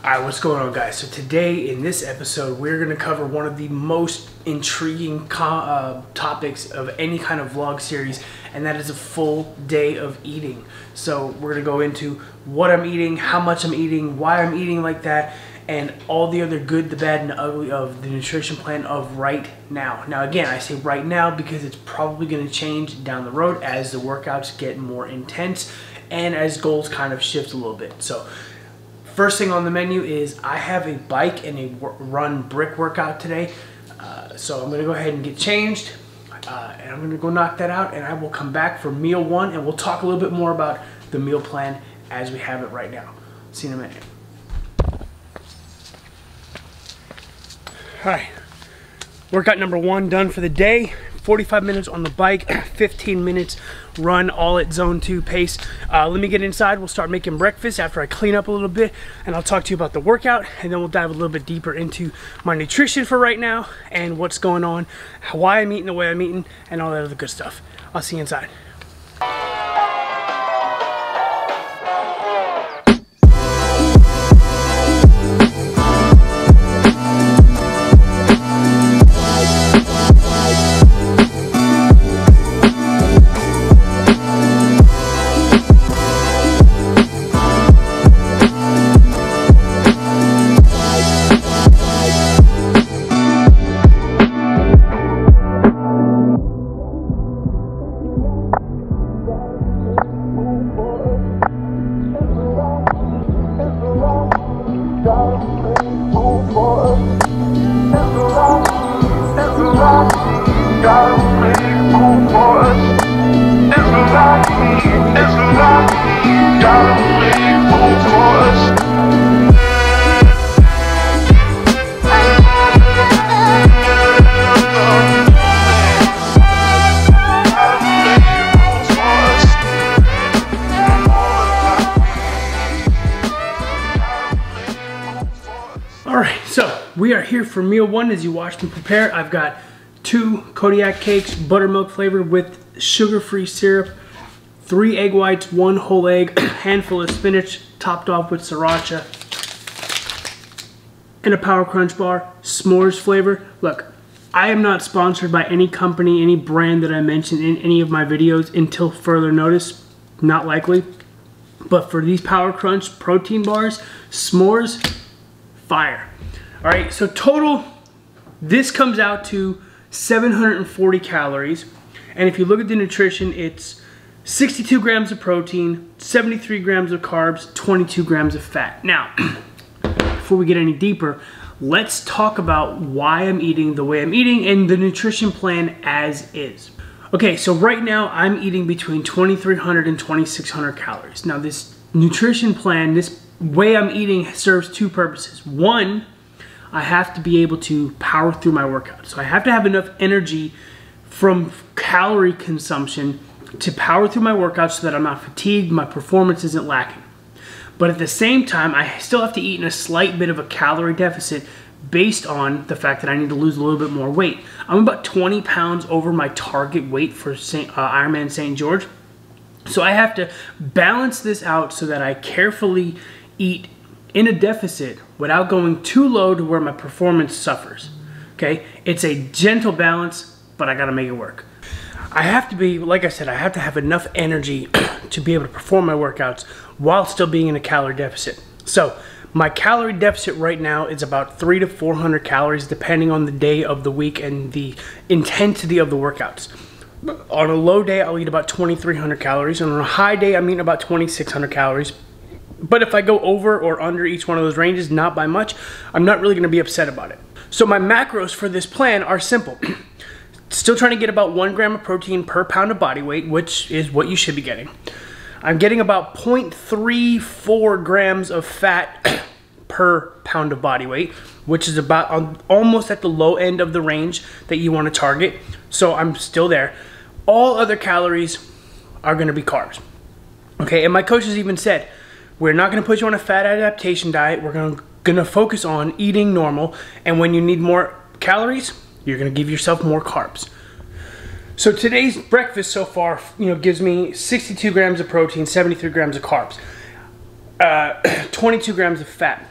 Alright, what's going on, guys? So today in this episode we're going to cover one of the most intriguing topics of any kind of vlog series, and that is a full day of eating. So we're going to go into what I'm eating, how much I'm eating, why I'm eating like that, and all the other good, the bad, and the ugly of the nutrition plan of right now. Now again, I say right now because it's probably going to change down the road as the workouts get more intense and as goals kind of shift a little bit. So first thing on the menu is I have a bike and a run brick workout today. So I'm going to go ahead and get changed and I'm going to go knock that out, and I will come back for meal one and we'll talk a little bit more about the meal plan as we have it right now. See you in a minute. Alright, workout number one done for the day. 45 minutes on the bike, 15 minutes run, all at zone 2 pace. Let me get inside. We'll start making breakfast after I clean up a little bit, and I'll talk to you about the workout, and then we'll dive a little bit deeper into my nutrition for right now and what's going on, why I'm eating the way I'm eating, and all that other good stuff. I'll see you inside. Alright, so we are here for meal one. As you watched me prepare, I've got 2 Kodiak cakes, buttermilk flavored with sugar-free syrup, 3 egg whites, 1 whole egg, a handful of spinach, topped off with sriracha, and a Power Crunch bar, s'mores flavor. Look, I am not sponsored by any company, any brand that I mentioned in any of my videos until further notice. Not likely. But for these Power Crunch protein bars, s'mores, fire. All right, so total, this comes out to 740 calories. And if you look at the nutrition, it's 62 grams of protein, 73 grams of carbs, 22 grams of fat. Now, before we get any deeper, let's talk about why I'm eating the way I'm eating and the nutrition plan as is. Okay, so right now I'm eating between 2,300 and 2,600 calories. Now this nutrition plan, this way I'm eating serves 2 purposes. One, I have to be able to power through my workout. So I have to have enough energy from calorie consumption to power through my workout so that I'm not fatigued, my performance isn't lacking. But at the same time, I still have to eat in a slight bit of a calorie deficit based on the fact that I need to lose a little bit more weight. I'm about 20 pounds over my target weight for Ironman St. George. So I have to balance this out so that I carefully eat in a deficit without going too low to where my performance suffers. Okay, it's a gentle balance, but I gotta make it work. I have to be, like I said, I have to have enough energy to be able to perform my workouts while still being in a calorie deficit. So my calorie deficit right now is about 300 to 400 calories depending on the day of the week and the intensity of the workouts. On a low day, I'll eat about 2,300 calories, and on a high day, I'm eating about 2,600 calories. But if I go over or under each one of those ranges, not by much, I'm not really going to be upset about it. So my macros for this plan are simple. Still trying to get about 1 gram of protein per pound of body weight, which is what you should be getting. I'm getting about 0.34 grams of fat per pound of body weight, which is about almost at the low end of the range that you want to target. So I'm still there. All other calories are going to be carbs. Okay, and my coach has even said, we're not going to put you on a fat adaptation diet. We're going to focus on eating normal, and when you need more calories, you're going to give yourself more carbs. So today's breakfast so far, gives me 62 grams of protein, 73 grams of carbs, 22 grams of fat.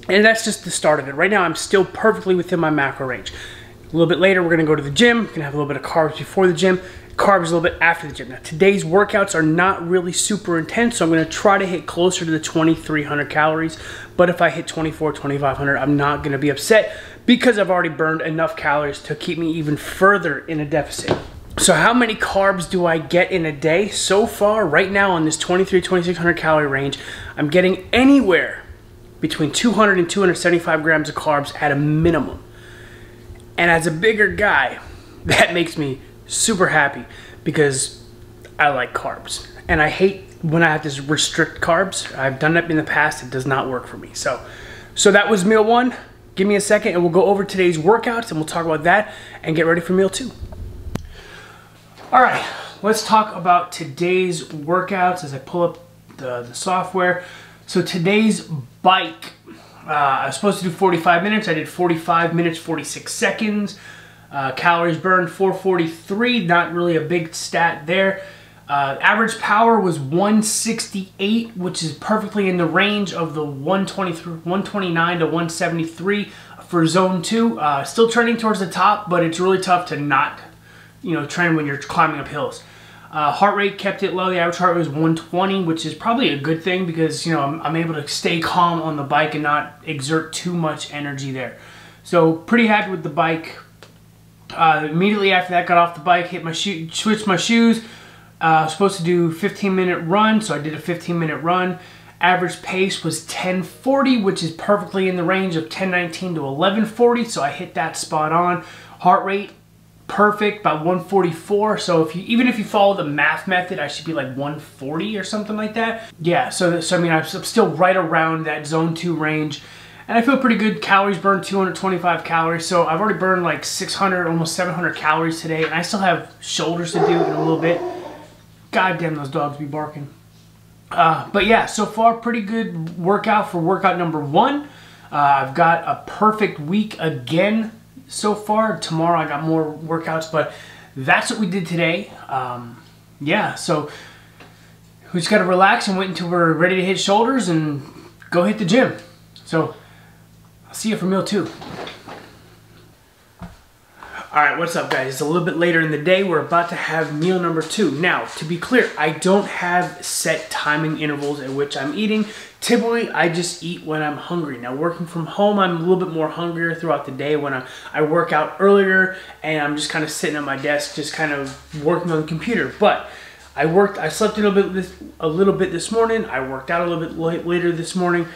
And that's just the start of it. Right now, I'm still perfectly within my macro range. A little bit later, we're gonna go to the gym. We're gonna have a little bit of carbs before the gym, carbs a little bit after the gym. Now, today's workouts are not really super intense, so I'm gonna try to hit closer to the 2,300 calories. But if I hit 2,400, 2,500, I'm not gonna be upset because I've already burned enough calories to keep me even further in a deficit. So how many carbs do I get in a day? So far, right now on this 2,300, 2,600 calorie range, I'm getting anywhere between 200 and 275 grams of carbs at a minimum. And as a bigger guy, that makes me super happy because I like carbs. And I hate when I have to restrict carbs. I've done that in the past. It does not work for me. So that was meal one. Give me a second and we'll go over today's workouts and we'll talk about that and get ready for meal two. All right, let's talk about today's workouts as I pull up the software. So today's bike, I was supposed to do 45 minutes. I did 45 minutes, 46 seconds. Calories burned 443, not really a big stat there. Average power was 168, which is perfectly in the range of the 129 to 173 for zone 2. Still trending towards the top, but it's really tough to not, trend when you're climbing up hills. Heart rate kept it low. The average heart rate was 120, which is probably a good thing because, I'm able to stay calm on the bike and not exert too much energy there. So pretty happy with the bike. Immediately after that, got off the bike, switched my shoes. Supposed to do 15-minute run, so I did a 15-minute run. Average pace was 1040, which is perfectly in the range of 1019 to 1140, so I hit that spot on. Heart rate, perfect, about 144. So even if you follow the math method, I should be like 140 or something like that. Yeah, so I mean, I'm still right around that zone 2 range. And I feel pretty good. Calories burned 225 calories. So I've already burned like 600, almost 700 calories today. And I still have shoulders to do in a little bit. God damn, those dogs be barking. But yeah, so far pretty good workout for workout number 1. I've got a perfect week again so far. Tomorrow I got more workouts, but that's what we did today. Yeah, so we just got to relax and wait until we're ready to hit shoulders and go hit the gym. So I'll see you for meal 2. Alright, what's up guys? It's a little bit later in the day. We're about to have meal number 2. Now, to be clear, I don't have set timing intervals at which I'm eating. Typically, I just eat when I'm hungry. Now, working from home, I'm a little bit more hungrier throughout the day when I work out earlier and I'm just kind of sitting at my desk, just kind of working on the computer. But I slept a little bit this morning. I worked out a little bit later this morning.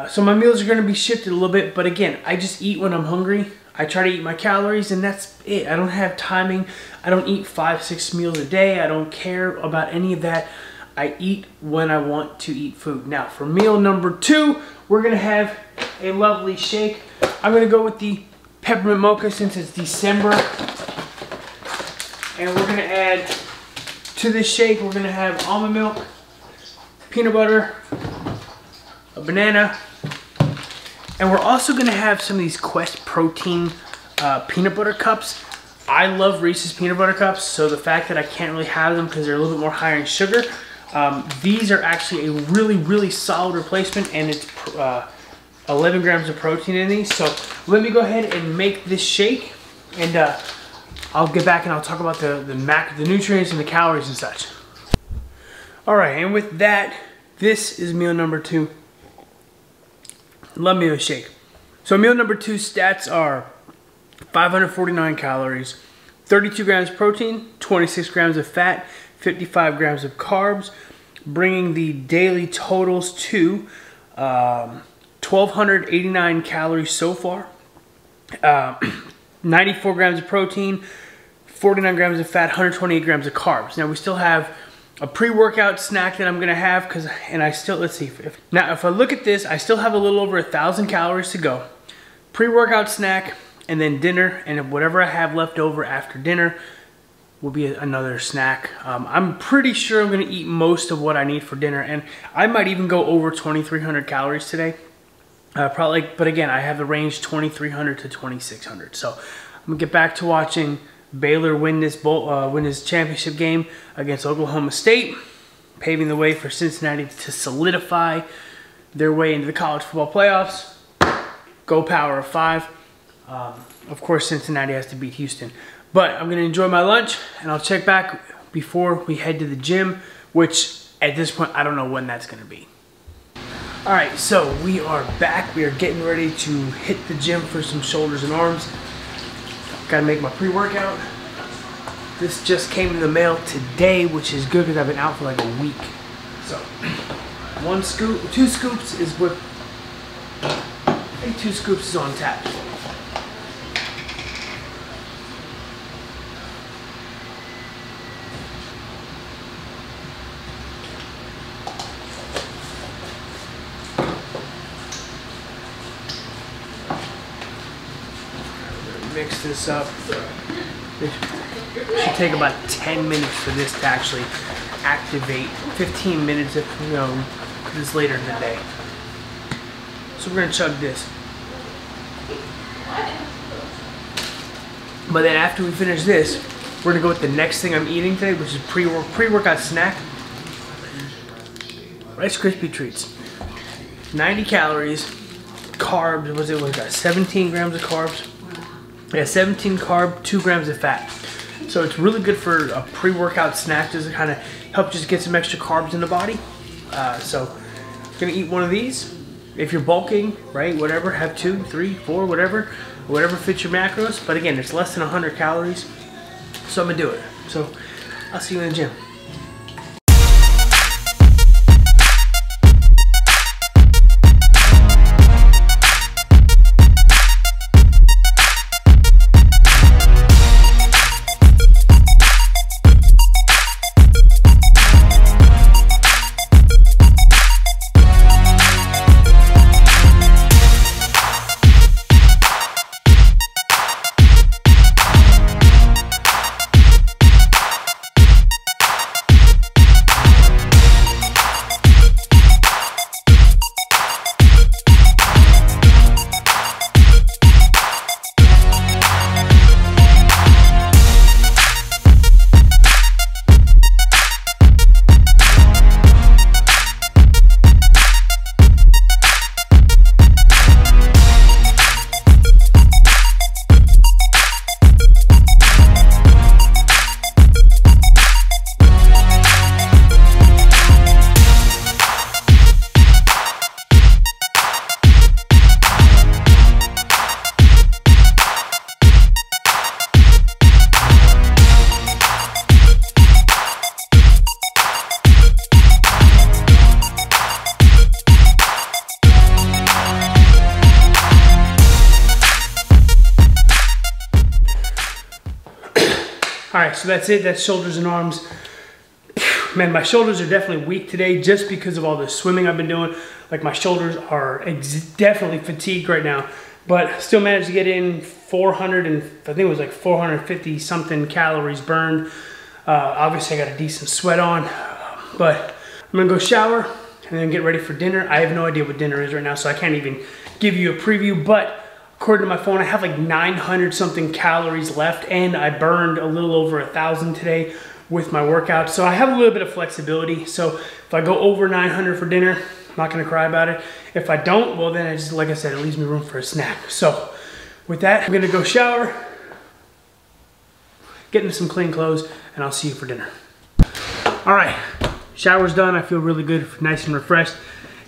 So my meals are going to be shifted a little bit, but again, I just eat when I'm hungry. I try to eat my calories and that's it. I don't have timing. I don't eat 5-6 meals a day. I don't care about any of that. I eat when I want to eat food. Now for meal number 2, we're going to have a lovely shake. I'm going to go with the peppermint mocha since it's December. And we're going to add to this shake, we're going to have almond milk, peanut butter, a banana, and we're also going to have some of these Quest protein peanut butter cups. I love Reese's peanut butter cups, so the fact that I can't really have them because they're a little bit more higher in sugar, these are actually a really, really solid replacement, and it's 11 grams of protein in these. So let me go ahead and make this shake, and I'll get back and I'll talk about the nutrients and the calories and such. All right, and with that, this is meal number 2. Love me a shake. So meal number 2 stats are 549 calories, 32 grams of protein, 26 grams of fat, 55 grams of carbs, bringing the daily totals to 1,289 calories so far, 94 grams of protein, 49 grams of fat, 128 grams of carbs. Now we still have a pre-workout snack that I'm gonna have let's see. If I look at this, I still have a little over 1,000 calories to go. Pre-workout snack, and then dinner, and whatever I have left over after dinner will be another snack. I'm pretty sure I'm gonna eat most of what I need for dinner, and I might even go over 2,300 calories today. Probably, but again, I have the range 2,300 to 2,600. So I'm gonna get back to watching Baylor win this championship game against Oklahoma State, paving the way for Cincinnati to solidify their way into the college football playoffs. Go Power of 5. Of course, Cincinnati has to beat Houston. But I'm gonna enjoy my lunch, and I'll check back before we head to the gym, which at this point, I don't know when that's gonna be. All right, so we are back. We are getting ready to hit the gym for some shoulders and arms. Gotta make my pre-workout. This just came in the mail today, which is good because I've been out for like a week. So, 1 scoop, 2 scoops is what, I think 2 scoops is on tap. Mix this up. It should take about 10 minutes for this to actually activate. 15 minutes if, you know, because it's later in the day. So we're gonna chug this. But then after we finish this, we're gonna go with the next thing I'm eating today, which is pre-workout snack. Rice Krispie treats. 90 calories, carbs, what's it, 17 grams of carbs. Yeah, 17 carb, 2 grams of fat. So it's really good for a pre-workout snack, just to kind of help just get some extra carbs in the body. So I'm gonna eat one of these. If you're bulking, right, whatever, have 2, 3, 4, whatever fits your macros. But again, it's less than 100 calories, so I'm gonna do it. So I'll see you in the gym. All right, so that's it. That's shoulders and arms. Man, my shoulders are definitely weak today just because of all the swimming I've been doing. Like my shoulders are definitely fatigued right now, but still managed to get in 400 and I think it was like 450 something calories burned. Obviously I got a decent sweat on, but I'm gonna go shower and then get ready for dinner. I have no idea what dinner is right now, so I can't even give you a preview, but according to my phone, I have like 900 something calories left, and I burned a little over 1,000 today with my workout. So I have a little bit of flexibility. So if I go over 900 for dinner, I'm not gonna cry about it. If I don't, well then, like I said, it leaves me room for a snack. So with that, I'm gonna go shower, get into some clean clothes, and I'll see you for dinner. All right, shower's done. I feel really good, nice and refreshed.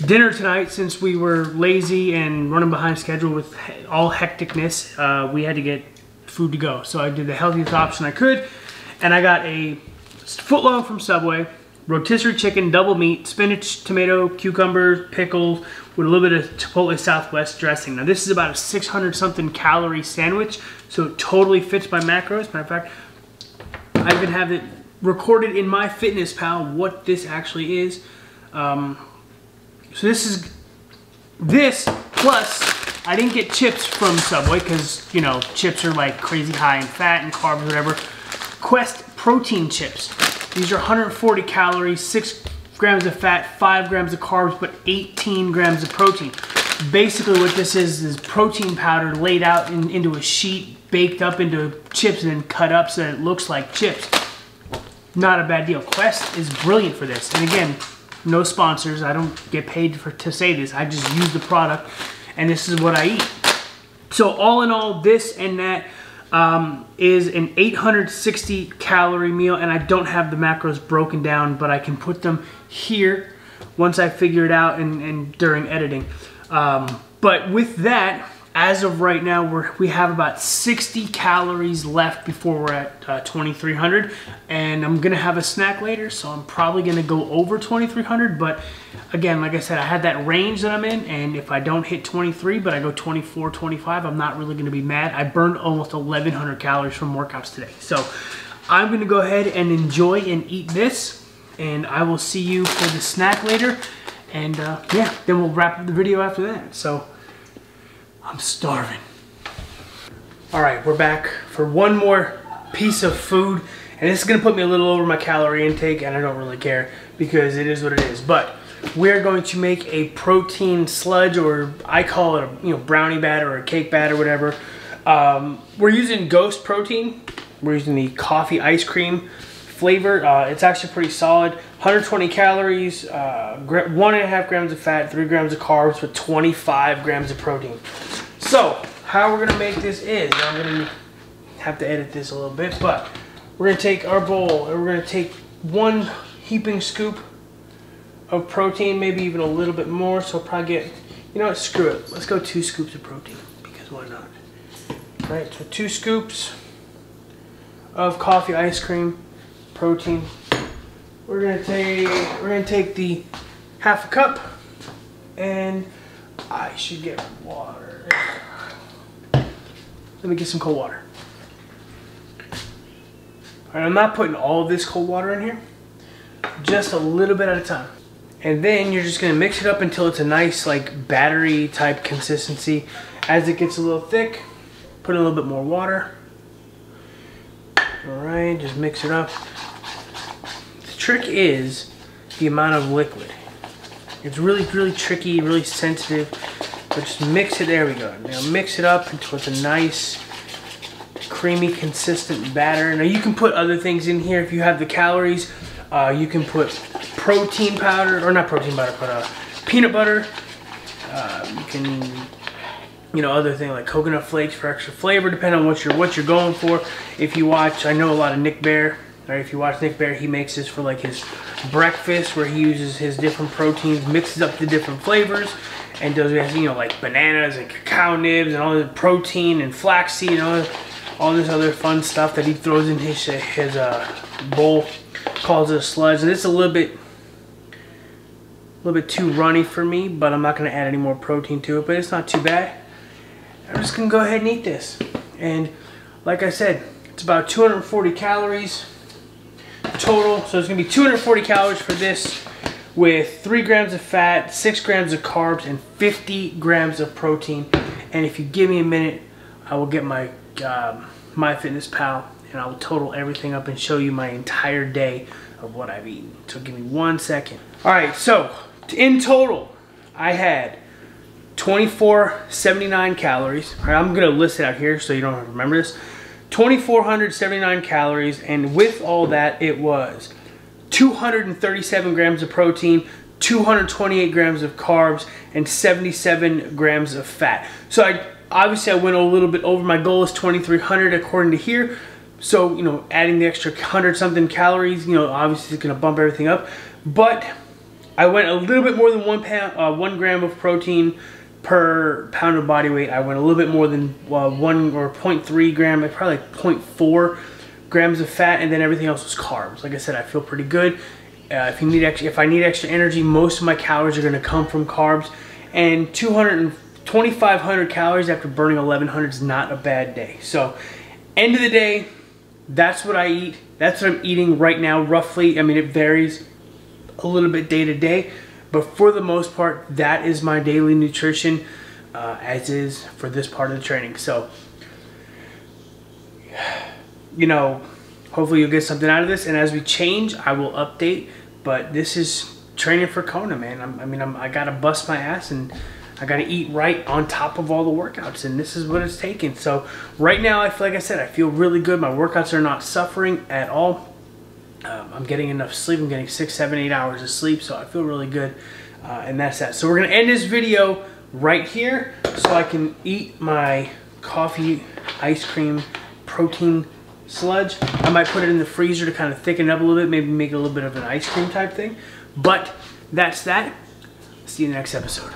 Dinner tonight, since we were lazy and running behind schedule with all hecticness, we had to get food to go. So I did the healthiest option I could, and I got a footlong from Subway, rotisserie chicken, double meat, spinach, tomato, cucumber, pickles, with a little bit of Chipotle Southwest dressing. Now this is about a 600 something calorie sandwich, so it totally fits my macros. Matter of fact, I even have it recorded in MyFitnessPal what this actually is. So this plus I didn't get chips from Subway because, you know, chips are like crazy high in fat and carbs, whatever. Quest protein chips. These are 140 calories, 6 grams of fat, 5 grams of carbs, but 18 grams of protein. Basically what this is protein powder laid out into a sheet, baked up into chips, and then cut up so that it looks like chips. Not a bad deal. Quest is brilliant for this. And again, no sponsors. I don't get paid to say this. I just use the product, and this is what I eat. So all in all, this and that is an 860 calorie meal, and I don't have the macros broken down, but I can put them here once I figure it out and during editing. But with that, as of right now, we have about 60 calories left before we're at 2,300, and I'm gonna have a snack later, so I'm probably gonna go over 2,300. But again, like I said, I had that range that I'm in, and if I don't hit 23, but I go 24, 25, I'm not really gonna be mad. I burned almost 1,100 calories from workouts today, so I'm gonna go ahead and enjoy and eat this, and I will see you for the snack later, and yeah, then we'll wrap up the video after that. So I'm starving. All right, we're back for one more piece of food, and this is gonna put me a little over my calorie intake, and I don't really care because it is what it is. But we're going to make a protein sludge, or I call it a brownie batter or a cake batter, whatever. We're using Ghost protein. We're using the coffee ice cream flavor. It's actually pretty solid. 120 calories, 1.5 grams of fat, 3 grams of carbs, with 25 grams of protein. So how we're gonna make this is, I'm gonna have to edit this a little bit, but we're gonna take our bowl and we're gonna take 1 heaping scoop of protein, maybe even a little bit more. So I'll probably get, you know what, screw it. Let's go 2 scoops of protein, because why not? All right, so 2 scoops of coffee ice cream protein. We're gonna take the 1/2 cup, and I should get water. Let me get some cold water. All right, I'm not putting all of this cold water in here, just a little bit at a time. And then you're just gonna mix it up until it's a nice, like, battery type consistency. As it gets a little thick, put in a little bit more water. All right, just mix it up. The trick is the amount of liquid. It's really, really tricky, really sensitive, but just mix it. There we go. Now mix it up until it's a nice, creamy, consistent batter. Now you can put other things in here if you have the calories. You can put protein powder, or not protein powder, but peanut butter. You can, other thing like coconut flakes for extra flavor, depending on what you're going for. If you watch, I know a lot of Nick Bare. Right, if you watch Nick Bare, he makes this for like his breakfast, where he uses his different proteins, mixes up the different flavors, and does, like bananas and cacao nibs and all the protein and flaxseed and all this other fun stuff that he throws in his bowl. Calls it a sludge, and it's a little bit too runny for me, but I'm not going to add any more protein to it. But it's not too bad. I'm just going to go ahead and eat this, and like I said, it's about 240 calories total. So it's going to be 240 calories for this, with 3 grams of fat, 6 grams of carbs, and 50 grams of protein. And if you give me a minute, I will get my MyFitnessPal, and I will total everything up and show you my entire day of what I've eaten. So give me 1 second. All right, so in total, I had 2,479 calories. All right, I'm gonna list it out here so you don't remember this. 2,479 calories, and with all that, it was 237 grams of protein, 228 grams of carbs, and 77 grams of fat. So obviously I went a little bit over. My goal is 2,300 according to here. So, adding the extra 100-something calories, obviously it's gonna bump everything up. But I went a little bit more than 1 gram of protein per pound of body weight. I went a little bit more than 1 or 0.3 gram, probably like 0.4 grams of fat, and then everything else was carbs. Like I said, I feel pretty good. If I need extra energy, most of my calories are gonna come from carbs, and 2,500 calories after burning 1,100 is not a bad day. So, end of the day, that's what I eat. That's what I'm eating right now, roughly. I mean, it varies a little bit day to day, but for the most part, that is my daily nutrition, as is for this part of the training. So, hopefully you'll get something out of this, and as we change, I will update. But this is training for Kona, man. I gotta bust my ass, and I gotta eat right on top of all the workouts, and this is what it's taking. So right now, like I said, I feel really good. My workouts are not suffering at all. I'm getting enough sleep. I'm getting 6, 7, 8 hours of sleep, so I feel really good, and that's that. So we're gonna end this video right here. so I can eat my coffee, ice cream, protein sludge. I might put it in the freezer to kind of thicken it up a little bit, maybe make it a little bit of an ice cream type thing. But that's that. See you in the next episode.